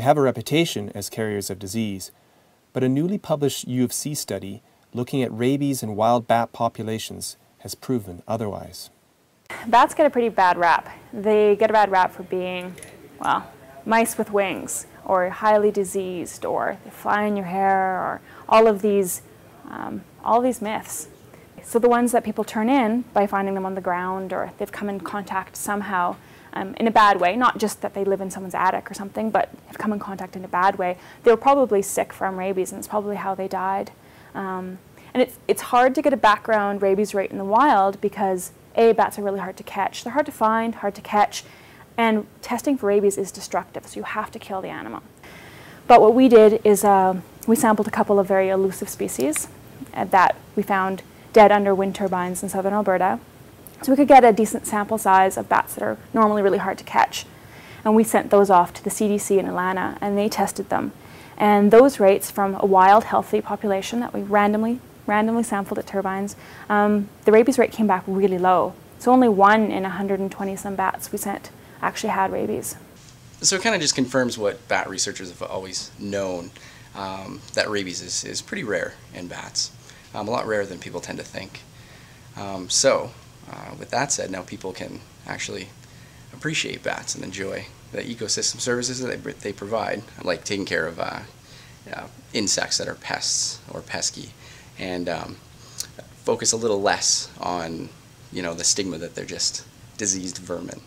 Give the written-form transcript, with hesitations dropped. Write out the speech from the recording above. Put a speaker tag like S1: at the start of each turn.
S1: have a reputation as carriers of disease, but a newly published U of C study looking at rabies in wild bat populations has proven otherwise.
S2: Bats get a pretty bad rap. They get a bad rap for being, well, mice with wings, or highly diseased, or they fly in your hair, or all of these myths. So the ones that people turn in by finding them on the ground, or they've come in contact somehow in a bad way, not just that they live in someone's attic or something, but have come in contact in a bad way, they were probably sick from rabies, and it's probably how they died. And it's hard to get a background rabies rate in the wild because bats are really hard to catch. They're hard to find, hard to catch, and testing for rabies is destructive, so you have to kill the animal. But what we did is we sampled a couple of very elusive species that we found dead under wind turbines in southern Alberta. So we could get a decent sample size of bats that are normally really hard to catch. And we sent those off to the CDC in Atlanta, and they tested them. And those rates from a wild, healthy population that we randomly sampled at turbines, the rabies rate came back really low. So only 1 in 120 some bats we sent actually had rabies.
S3: So it kind of just confirms what bat researchers have always known, that rabies is pretty rare in bats, a lot rarer than people tend to think. With that said, now people can actually appreciate bats and enjoy the ecosystem services that they provide, like taking care of insects that are pests or pesky, and focus a little less on, the stigma that they're just diseased vermin.